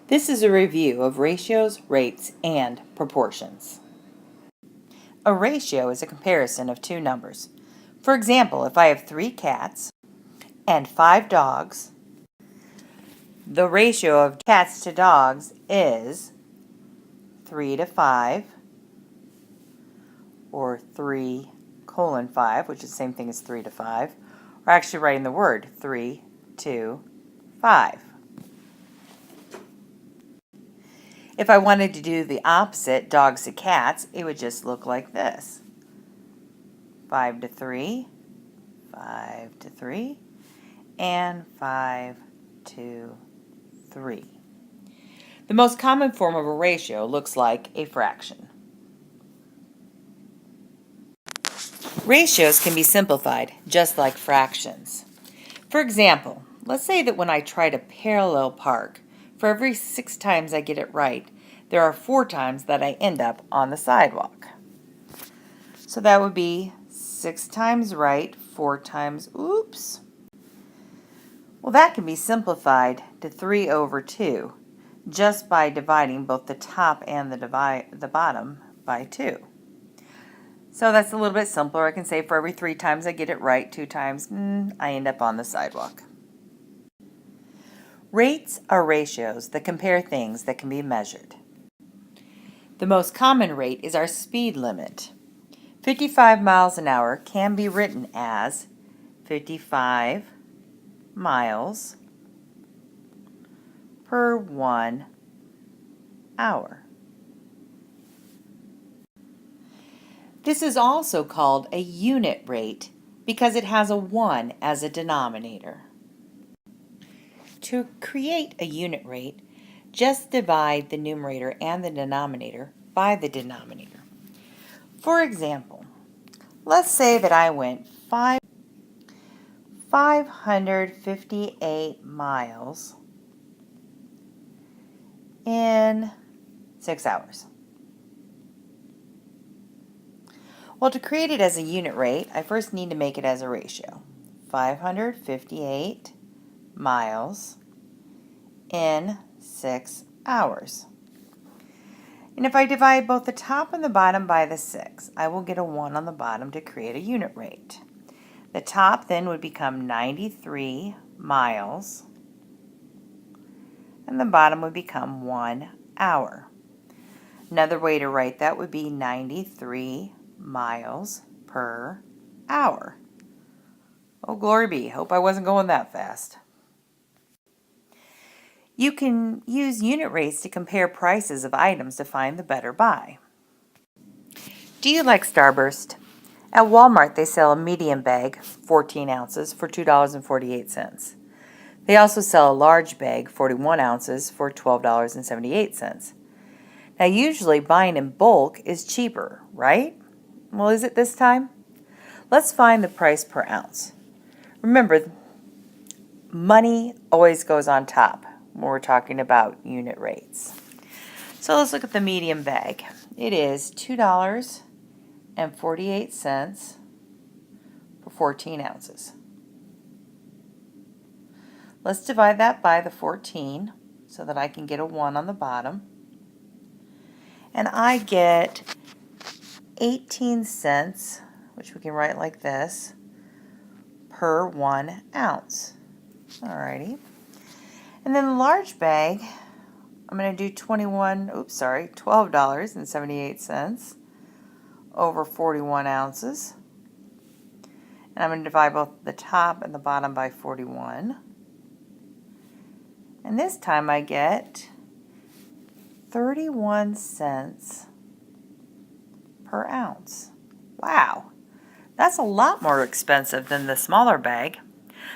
This is a review of ratios, rates, and proportions. A ratio is a comparison of two numbers. For example, if I have 3 cats and 5 dogs, the ratio of cats to dogs is 3 to 5, or 3:5, which is the same thing as 3 to 5, or actually writing the word 3 to 5. If I wanted to do the opposite, dogs to cats, it would just look like this. 5 to 3, 5 to 3, and 5 to 3. The most common form of a ratio looks like a fraction. Ratios can be simplified just like fractions. For example, let's say that when I try to parallel park, for every 6 times I get it right, there are 4 times that I end up on the sidewalk. So that would be 6 times right, 4 times oops. Well, that can be simplified to 3 over 2 just by dividing both the top and the bottom by 2. So that's a little bit simpler. I can say for every 3 times I get it right, 2 times I end up on the sidewalk. Rates are ratios that compare things that can be measured. The most common rate is our speed limit. 55 miles an hour can be written as 55 miles per 1 hour. This is also called a unit rate because it has a 1 as a denominator. To create a unit rate, just divide the numerator and the denominator by the denominator. For example, let's say that I went 558 miles in 6 hours. Well, to create it as a unit rate, I first need to make it as a ratio. 558 miles in 6 hours. And if I divide both the top and the bottom by the 6, I will get a 1 on the bottom to create a unit rate. The top then would become 93 miles, and the bottom would become 1 hour. Another way to write that would be 93 miles per hour. Oh, glory be. Hope I wasn't going that fast. You can use unit rates to compare prices of items to find the better buy. Do you like Starburst? At Walmart, they sell a medium bag, 14 ounces, for $2.48. They also sell a large bag, 41 ounces, for $12.78. Now, usually buying in bulk is cheaper, right? Well, is it this time? Let's find the price per ounce. Remember, money always goes on top when we're talking about unit rates. So let's look at the medium bag. It is $2.48 for 14 ounces. Let's divide that by the 14 so that I can get a 1 on the bottom. And I get 18 cents, which we can write like this, per 1 ounce. Alrighty. And then the large bag, I'm going to do $12.78 over 41 ounces. And I'm going to divide both the top and the bottom by 41. And this time I get 31 cents per ounce. Wow, that's a lot more expensive than the smaller bag.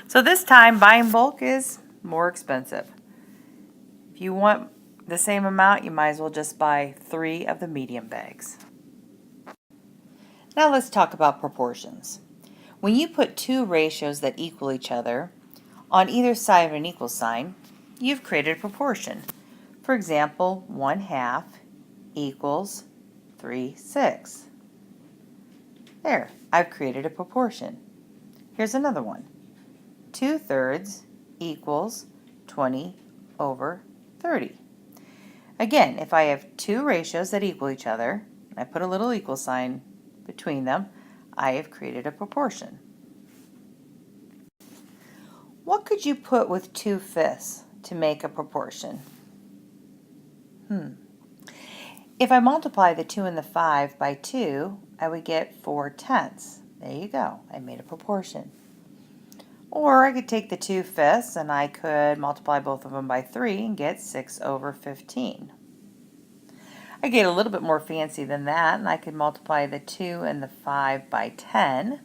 So this time buying bulk is more expensive. If you want the same amount, you might as well just buy 3 of the medium bags. Now let's talk about proportions. When you put 2 ratios that equal each other on either side of an equal sign, you've created a proportion. For example, 1/2 equals 3/6. There, I've created a proportion. Here's another one. 2/3 equals 20 over 30. Again, if I have two ratios that equal each other, I put a little equal sign between them, I have created a proportion. What could you put with 2/5 to make a proportion? If I multiply the 2 and the 5 by 2, I would get 4/10. There you go, I made a proportion. Or I could take the 2/5 and I could multiply both of them by 3 and get 6/15. I get a little bit more fancy than that, and I could multiply the 2 and the 5 by 10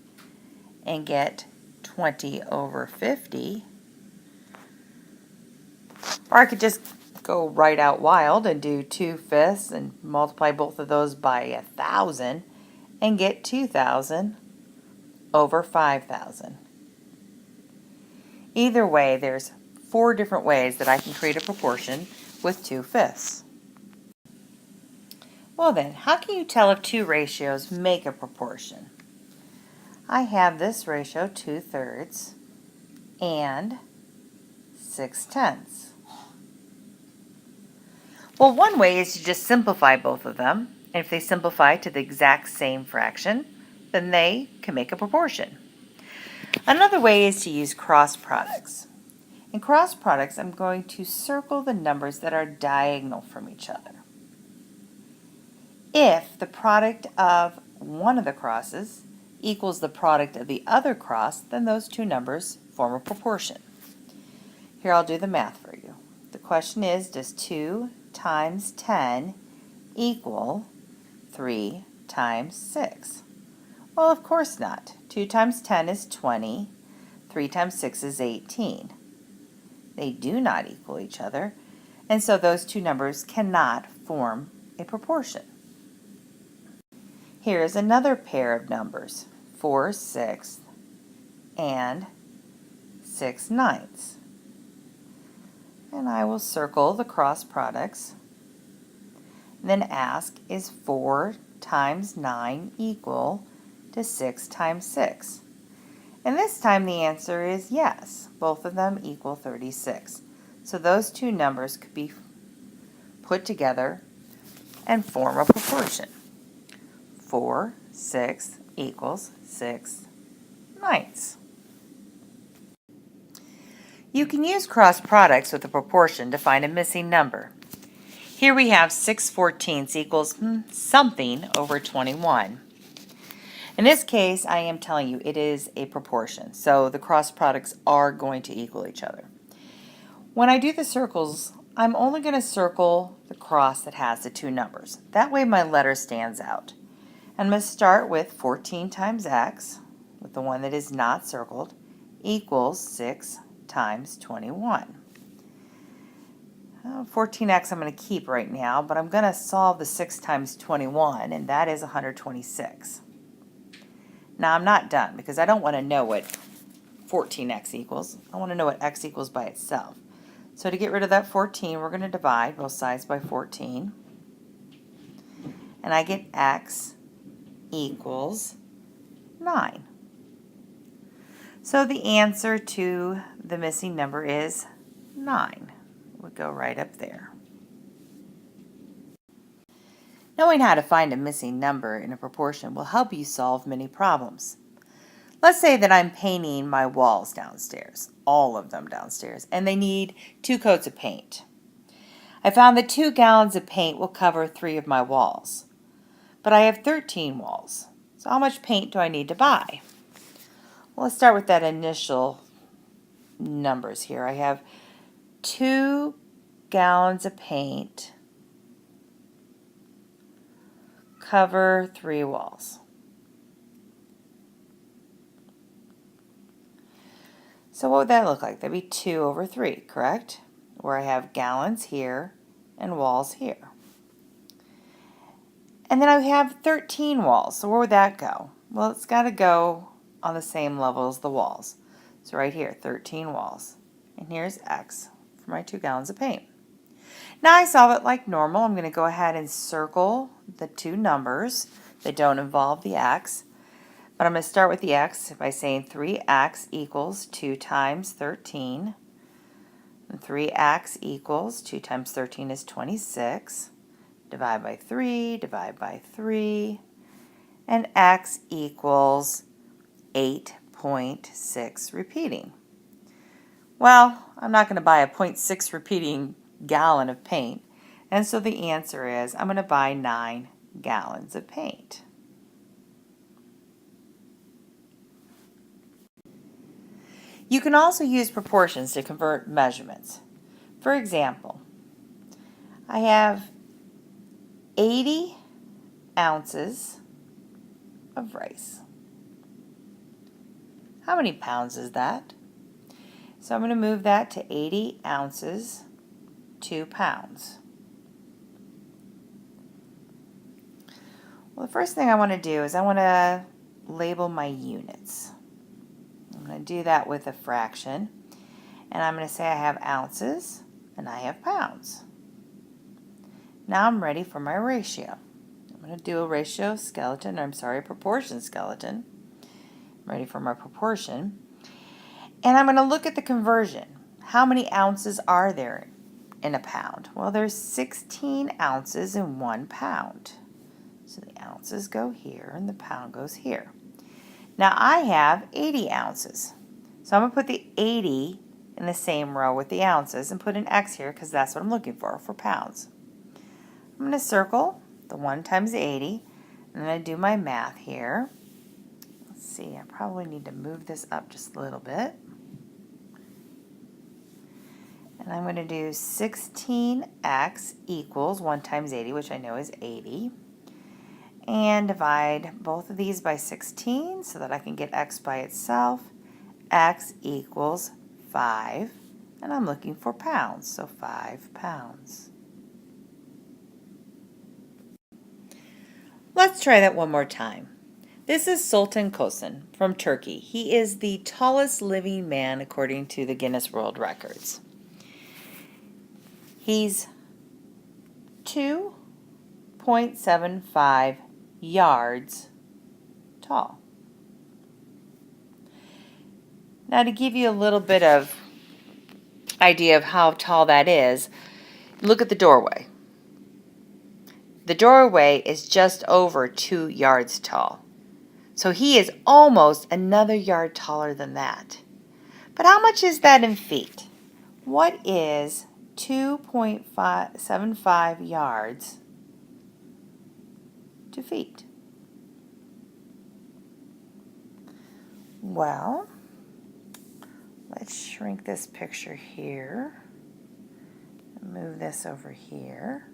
and get 20/50. Or I could just go right out wild and do 2/5 and multiply both of those by 1,000 and get 2,000/5,000. Either way, there's 4 different ways that I can create a proportion with 2/5. Well then, how can you tell if two ratios make a proportion? I have this ratio 2/3 and 6/10. Well, one way is to just simplify both of them, and if they simplify to the exact same fraction, then they can make a proportion. Another way is to use cross products. In cross products, I'm going to circle the numbers that are diagonal from each other. If the product of one of the crosses equals the product of the other cross, then those two numbers form a proportion. Here, I'll do the math for you. The question is, does 2 times 10 equal 3 times 6? Well, of course not. 2 times 10 is 20. 3 times 6 is 18. They do not equal each other, and so those two numbers cannot form a proportion. Here is another pair of numbers, 4/6 and 6/9. And I will circle the cross products, and then ask, is 4 times 9 equal to 6 times 6? And this time the answer is yes. Both of them equal 36. So those two numbers could be put together and form a proportion. 4/6 equals 6/9. You can use cross products with a proportion to find a missing number. Here we have 6/14 equals something over 21. In this case, I am telling you it is a proportion, so the cross products are going to equal each other. When I do the circles, I'm only going to circle the cross that has the two numbers. That way my letter stands out. I'm going to start with 14 times x, with the one that is not circled, equals 6 times 21. 14x I'm going to keep right now, but I'm going to solve the 6 times 21, and that is 126. Now I'm not done, because I don't want to know what 14x equals. I want to know what x equals by itself. So to get rid of that 14, we're going to divide both sides by 14. And I get x equals 9. So the answer to the missing number is 9. It would go right up there. Knowing how to find a missing number in a proportion will help you solve many problems. Let's say that I'm painting my walls downstairs, all of them downstairs, and they need 2 coats of paint. I found that 2 gallons of paint will cover 3 of my walls, but I have 13 walls. So how much paint do I need to buy? Well, let's start with that initial numbers here. I have 2 gallons of paint cover 3 walls. So what would that look like? That'd be 2 over 3, correct? Where I have gallons here and walls here. And then I have 13 walls. So where would that go? Well, it's got to go on the same level as the walls. So right here, 13 walls. And here's x for my 2 gallons of paint. Now I solve it like normal. I'm going to go ahead and circle the two numbers that don't involve the x. But I'm going to start with the x by saying 3x equals 2 times 13. And 3x equals 2 times 13 is 26. Divide by 3, divide by 3. And x equals 8.6 repeating. Well, I'm not going to buy a 0.6 repeating gallon of paint. And so the answer is I'm going to buy 9 gallons of paint. You can also use proportions to convert measurements. For example, I have 80 ounces of rice. How many pounds is that? So I'm going to move that to 80 ounces, 2 pounds. Well, the first thing I want to do is I want to label my units. I'm going to do that with a fraction. And I'm going to say I have ounces and I have pounds. Now I'm ready for my ratio. I'm going to do a ratio skeleton, proportion skeleton. I'm ready for my proportion. And I'm going to look at the conversion. How many ounces are there in a pound? Well, there's 16 ounces in 1 pound. So the ounces go here and the pound goes here. Now I have 80 ounces. So I'm going to put the 80 in the same row with the ounces and put an X here because that's what I'm looking for pounds. I'm going to circle the 1 times 80 and then I do my math here. Let's see, I probably need to move this up just a little bit. And I'm going to do 16x equals 1 times 80, which I know is 80. And divide both of these by 16 so that I can get x by itself. X equals 5. And I'm looking for pounds, so 5 pounds. Let's try that one more time. This is Sultan Kösen from Turkey. He is the tallest living man according to the Guinness World Records. He's 2.75 yards tall. Now to give you a little bit of idea of how tall that is, look at the doorway. The doorway is just over 2 yards tall. So he is almost another yard taller than that. But how much is that in feet? What is 2.75 yards to feet? Well, let's shrink this picture here and move this over here.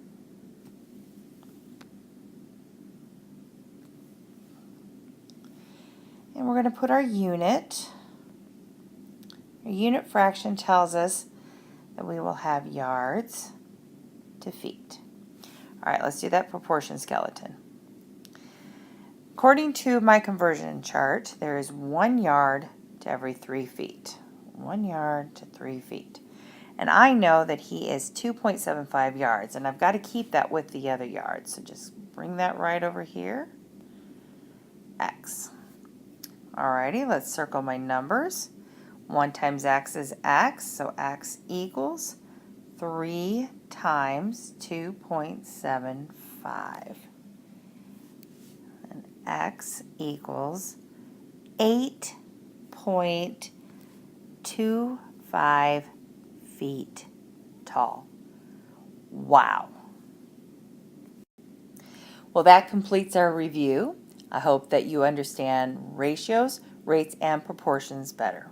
And we're going to put our unit. Our unit fraction tells us that we will have yards to feet. All right, let's do that proportion skeleton. According to my conversion chart, there is 1 yard to every 3 feet. 1 yard to 3 feet. And I know that he is 2.75 yards, and I've got to keep that with the other yards. So just bring that right over here. X. Alrighty, let's circle my numbers. 1 times x is x, so x equals 3 times 2.75. And x equals 8.25 feet tall. Wow. Well, that completes our review. I hope that you understand ratios, rates, and proportions better.